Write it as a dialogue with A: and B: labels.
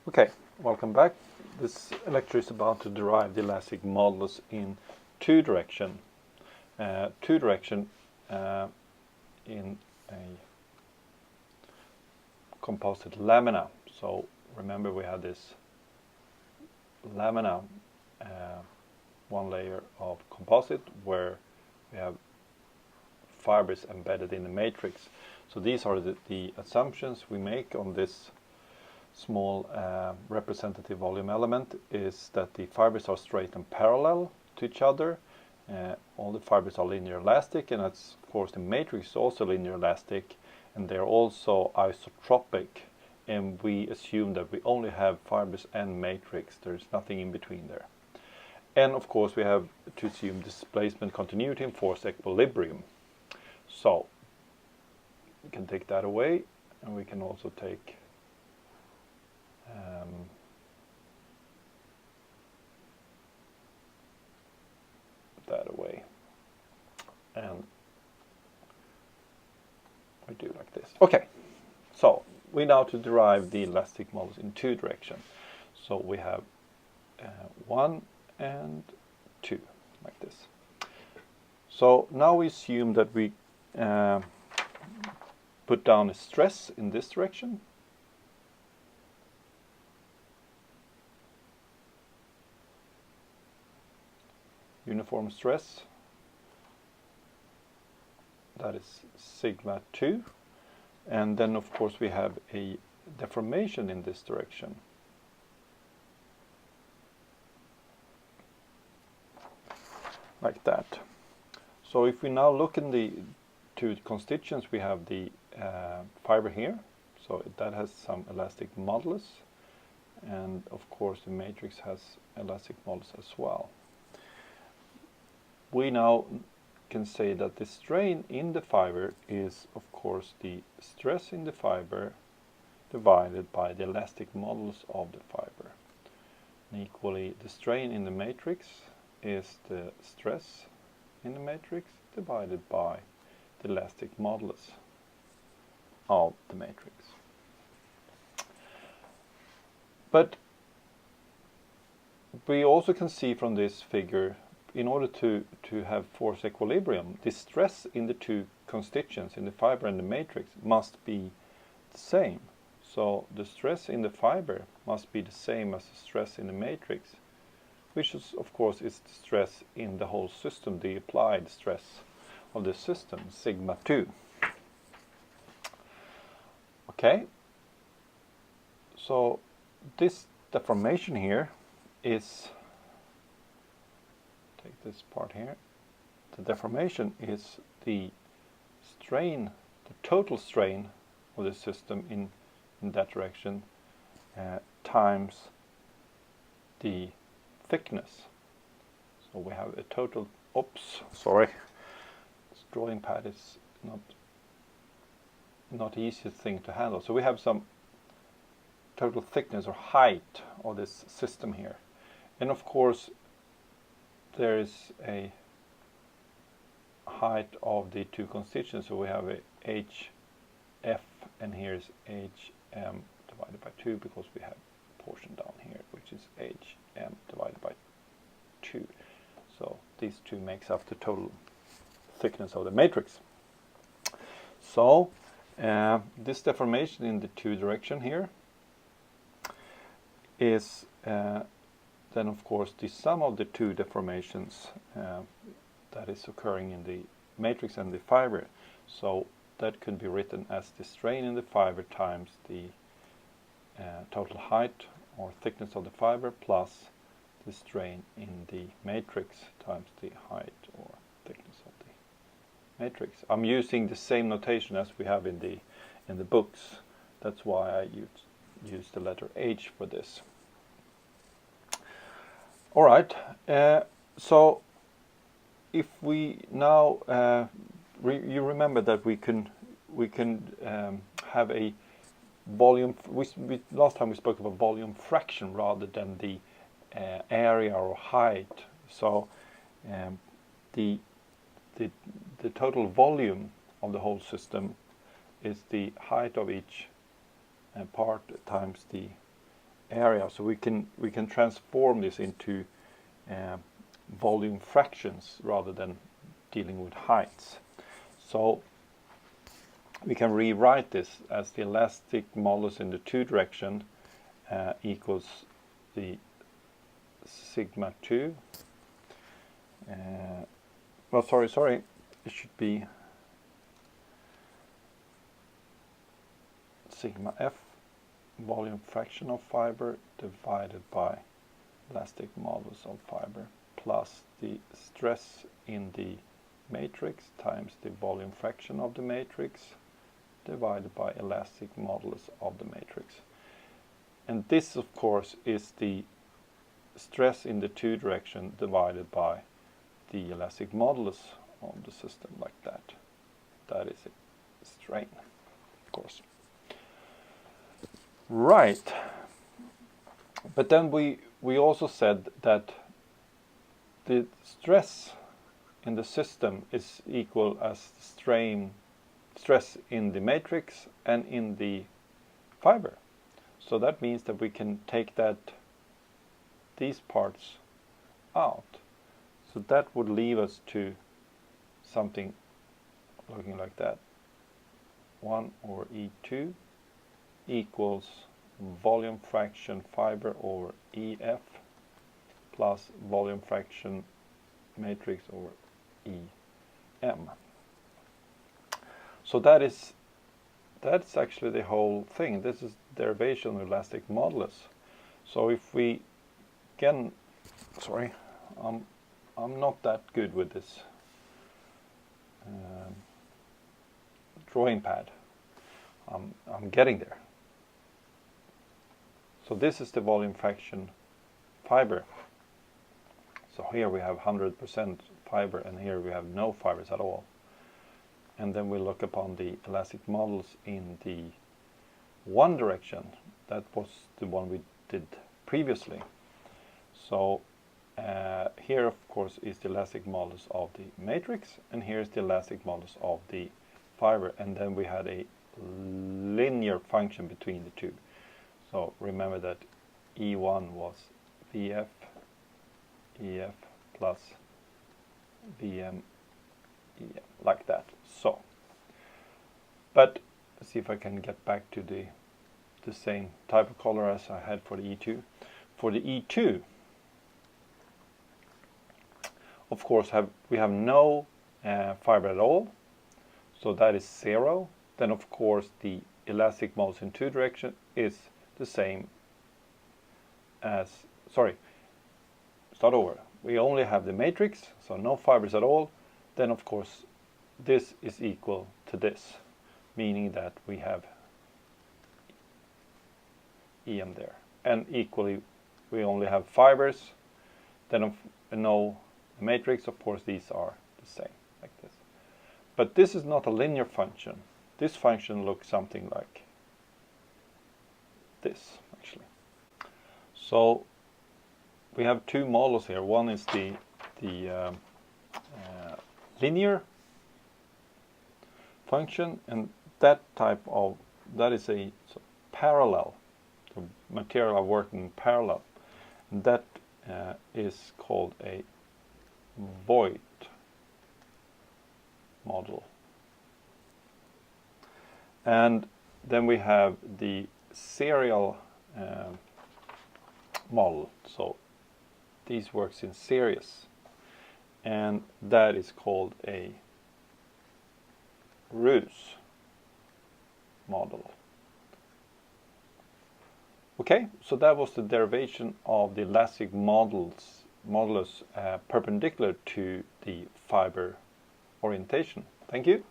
A: Okay, welcome back. This lecture is about to derive the elastic modulus in two direction. In a composite lamina. So remember we had this lamina, one layer of composite where we have fibers embedded in the matrix. So these are the assumptions we make on this small representative volume element, is that the fibers are straight and parallel to each other. All the fibers are linear elastic, and that's, of course, the matrix is also linear elastic, and they're also isotropic, and we assume that we only have fibers and matrix. There's nothing in between there. And of course we have to assume displacement continuity and force equilibrium. So we can take that away, and we can also take that away, and we do like this. Okay, so we now to derive the elastic modulus in two directions. So we have 1 and 2, like this. So now we assume that we put down a stress in this direction, uniform stress, that is sigma 2, and then of course we have a deformation in this direction. Like that. So if we now look in the two constituents, we have the fiber here, so that has some elastic modulus, and of course the matrix has elastic modulus as well. We now can say that the strain in the fiber is, of course, the stress in the fiber divided by the elastic modulus of the fiber. And equally, the strain in the matrix is the stress in the matrix divided by the elastic modulus of the matrix. But we also can see from this figure, in order to have force equilibrium, the stress in the two constituents, in the fiber and the matrix, must be the same. So the stress in the fiber must be the same as the stress in the matrix, which is, of course, is the stress in the whole system, the applied stress of the system, sigma 2. Okay, so this deformation here is, take this part here, the deformation is the strain, the total strain of the system in that direction times the thickness. So we have a total, oops, sorry, this drawing pad is not the easiest thing to handle. So we have some total thickness or height of this system here, and of course there is a height of the two constituents, so we have a HF, and here's HM divided by 2, because we have a portion down here which is HM divided by 2. So these two makes up the total thickness of the matrix. So this deformation in the two direction here is then of course the sum of the two deformations that is occurring in the matrix and the fiber. So that could be written as the strain in the fiber times the total height or thickness of the fiber plus the strain in the matrix times the height or thickness of the matrix. I'm using the same notation as we have in the books. That's why I use the letter H for this. All right, so if we now you remember that we can have a volume. Last time we spoke about volume fraction rather than the area or height. So the total volume of the whole system is the height of each part times the area, so we can transform this into volume fractions rather than dealing with heights. So we can rewrite this as the elastic modulus in the two direction equals the sigma 2. Well, sorry, it should be sigma f, volume fraction of fiber, divided by elastic modulus of fiber, plus the stress in the matrix times the volume fraction of the matrix, divided by elastic modulus of the matrix. And this, of course, is the stress in the two direction divided by the elastic modulus of the system, like that. That is a strain, of course. Right. But then we also said that the stress in the system is equal as stress in the matrix and in the fiber. So that means that we can take these parts out. So that would leave us to something looking like that. 1 over E2 equals volume fraction fiber over EF plus volume fraction matrix over EM. So that's actually the whole thing. This is derivation of elastic modulus. So if we again, sorry, I'm not that good with this drawing pad. I'm getting there. So this is the volume fraction fiber. So here we have 100% fiber, and here we have no fibers at all. And then we look upon the elastic modulus in the one direction. That was the one we did previously. So here, of course, is the elastic modulus of the matrix, and here is the elastic modulus of the fiber. And then we had a linear function between the two. So remember that E1 was VF, EF plus VM, EM, like that. So, but let's see if I can get back to the same type of color as I had for the E2. For the E2, of course, we have no fiber at all, so that is 0. Then, of course, the elastic modulus in two direction is the same as, sorry, start over. We only have the matrix, so no fibers at all. Then, of course, this is equal to this, meaning that we have EM there. And equally, we only have fibers. Then no matrix, of course, these are the same, like this. But this is not a linear function. This function looks something like this, actually. So we have two models here. One is the linear function, and that is a parallel. The material are working parallel. And that is called a Voigt model. And then we have the serial model. So these works in series, and that is called a Roos model. Okay, so that was the derivation of the elastic modulus perpendicular to the fiber orientation. Thank you.